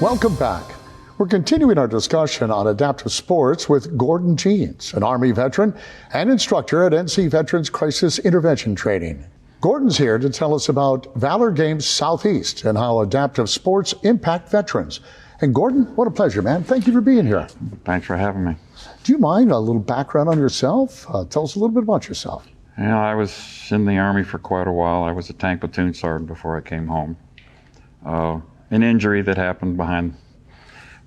Welcome back. We're continuing our discussion on adaptive sports with Gordon Jeans, an Army veteran and instructor at NC Veterans Crisis Intervention Training. Gordon's here to tell us about Valor Games Southeast and how adaptive sports impact veterans. And Gordon, what a pleasure, man. Thank you for being here. Thanks for having me. Do you mind a little background on yourself? Tell us a little bit about yourself. Yeah, I was in the Army for quite a while. I was a tank platoon sergeant before I came home. An injury that happened behind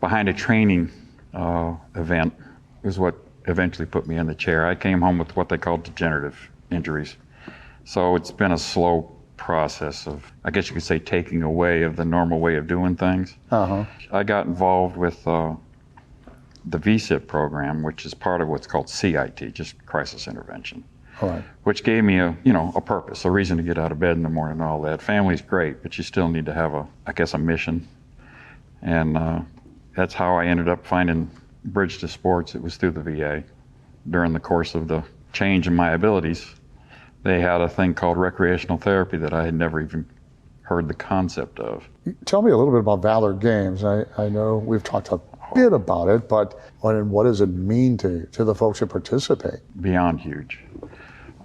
a training event is what eventually put me in the chair. I came home with what they call degenerative injuries. So it's been a slow process of, I guess you could say, taking away of the normal way of doing things. I got involved with the VSIP program, which is part of what's called CIT, just crisis intervention. All right. Which gave me a purpose, a reason to get out of bed in the morning and all that. Family's great, but you still need to have a mission. And that's how I ended up finding Bridge to Sports. It was through the VA. During the course of the change in my abilities, they had a thing called recreational therapy that I had never even heard the concept of. Tell me a little bit about Valor Games. I know we've talked a bit about it, but what does it mean to the folks who participate? Beyond huge.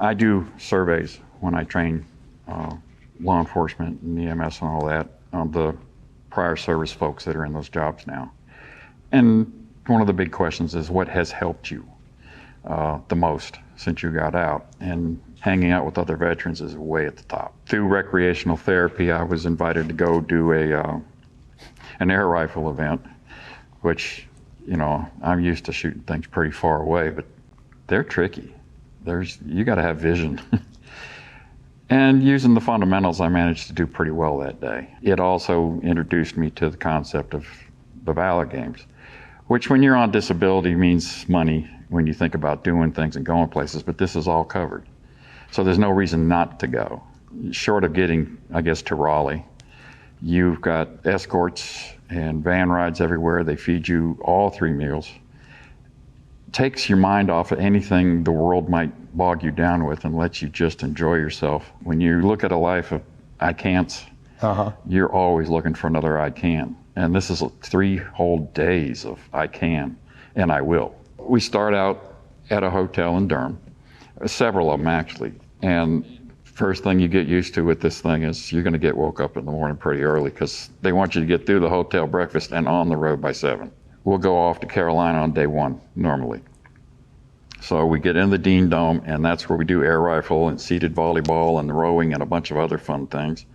I do surveys when I train law enforcement and EMS and all that, the prior service folks that are in those jobs now. And one of the big questions is, what has helped you the most since you got out? And hanging out with other veterans is way at the top. Through recreational therapy, I was invited to go do an air rifle event, which, I'm used to shooting things pretty far away, but they're tricky. You got to have vision. And using the fundamentals, I managed to do pretty well that day. It also introduced me to the concept of the Valor Games, which when you're on disability means money when you think about doing things and going places, but this is all covered. So there's no reason not to go. Short of getting, I guess, to Raleigh, you've got escorts and van rides everywhere. They feed you all 3 meals. Takes your mind off of anything the world might bog you down with and lets you just enjoy yourself. When you look at a life of I can'ts, you're always looking for another I can. And this is 3 whole days of I can and I will. We start out at a hotel in Durham, several of them actually. And first thing you get used to with this thing is you're going to get woke up in the morning pretty early because they want you to get through the hotel breakfast and on the road by 7. We'll go off to Carolina on day 1, normally. So we get in the Dean Dome, and that's where we do air rifle and seated volleyball and rowing and a bunch of other fun things.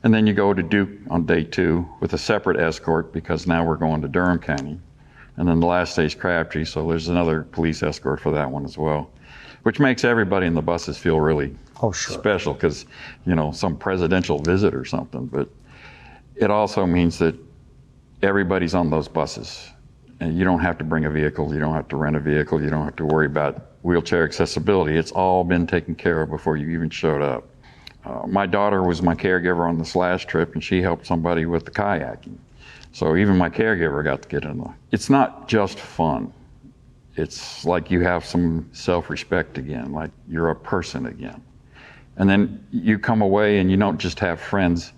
And then you go to Duke on day 2 with a separate escort because now we're going to Durham County. And then the last day is Crabtree, so there's another police escort for that one as well, which makes everybody in the buses feel really special because, some presidential visit or something. But it also means that everybody's on those buses, and you don't have to bring a vehicle, you don't have to rent a vehicle, you don't have to worry about wheelchair accessibility. It's all been taken care of before you even showed up. My daughter was my caregiver on this last trip, and she helped somebody with the kayaking. So even my caregiver got to get in there. It's not just fun. It's like you have some self-respect again, like you're a person again. And then you come away and you don't just have friends,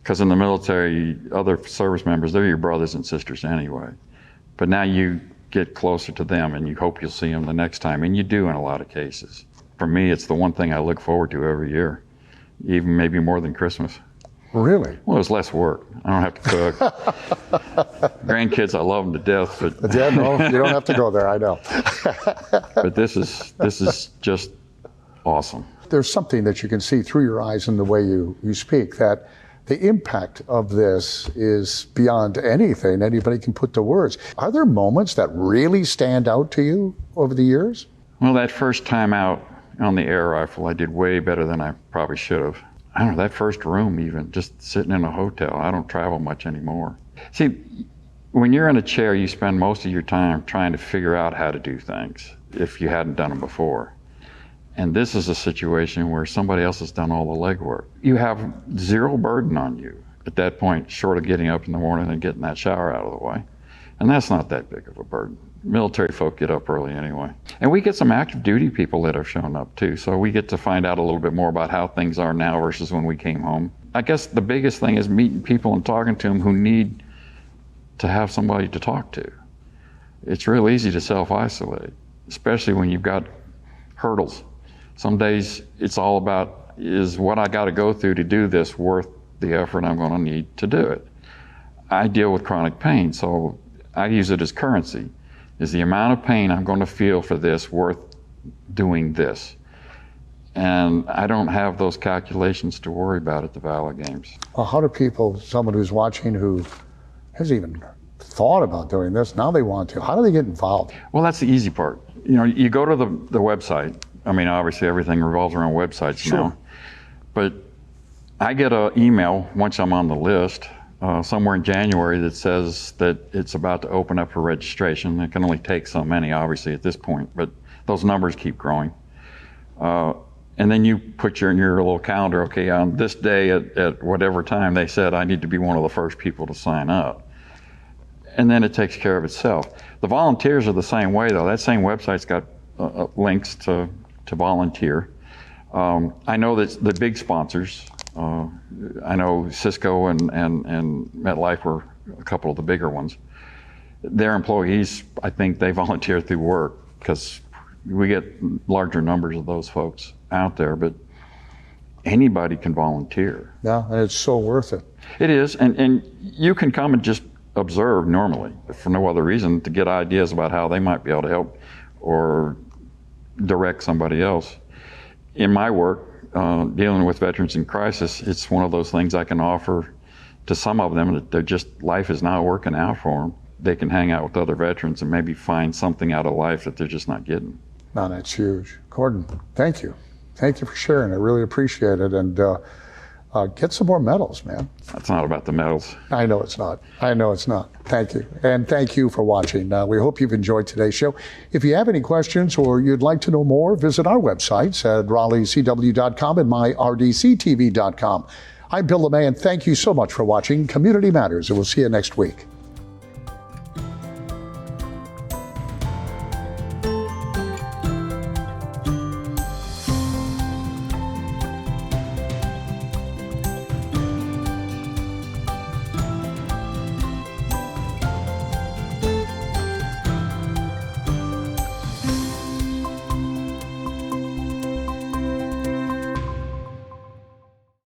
because in the military, other service members, they're your brothers and sisters anyway. But now you get closer to them and you hope you'll see them the next time, and you do in a lot of cases. For me, it's the one thing I look forward to every year, even maybe more than Christmas. Really? Well, it's less work. I don't have to cook. Grandkids, I love them to death, but yeah, no, you don't have to go there, I know. But this is just awesome. There's something that you can see through your eyes in the way you speak, that the impact of this is beyond anything anybody can put to words. Are there moments that really stand out to you over the years? Well, that first time out on the air rifle, I did way better than I probably should have. I don't know, that first room even, just sitting in a hotel. I don't travel much anymore. See, when you're in a chair, you spend most of your time trying to figure out how to do things if you hadn't done them before. And this is a situation where somebody else has done all the legwork. You have zero burden on you at that point, short of getting up in the morning and getting that shower out of the way. And that's not that big of a burden. Military folk get up early anyway. And we get some active duty people that have shown up too, so we get to find out a little bit more about how things are now versus when we came home. I guess the biggest thing is meeting people and talking to them who need to have somebody to talk to. It's real easy to self-isolate, especially when you've got hurdles. Some days it's all about, is what I got to go through to do this worth the effort I'm going to need to do it? I deal with chronic pain, so I use it as currency. Is the amount of pain I'm going to feel for this worth doing this? And I don't have those calculations to worry about at the Valor Games. Well, how do people, someone who's watching who hasn't even thought about doing this, now they want to, how do they get involved? Well, that's the easy part. You know, you go to the website. I mean, obviously everything revolves around websites now. But I get an email once I'm on the list somewhere in January that says that it's about to open up for registration. It can only take so many, obviously, at this point, but those numbers keep growing. And then you put in your little calendar, okay, on this day at whatever time they said I need to be one of the first people to sign up. And then it takes care of itself. The volunteers are the same way, though. That same website's got links to volunteer. I know that the big sponsors, I know Cisco and MetLife were a couple of the bigger ones. Their employees, I think they volunteer through work because we get larger numbers of those folks out there, but anybody can volunteer. Yeah, and it's so worth it. It is, and you can come and just observe normally for no other reason, to get ideas about how they might be able to help or direct somebody else. In my work, dealing with veterans in crisis, it's one of those things I can offer to some of them that they're just, life is not working out for them. They can hang out with other veterans and maybe find something out of life that they're just not getting. No, that's huge. Gordon, thank you. Thank you for sharing. I really appreciate it. And get some more medals, man. It's not about the medals. I know it's not. I know it's not. Thank you. And thank you for watching. We hope you've enjoyed today's show. If you have any questions or you'd like to know more, visit our websites at RaleighCW.com and myRDCTV.com. I'm Bill LeMay, and thank you so much for watching Community Matters, and we'll see you next week.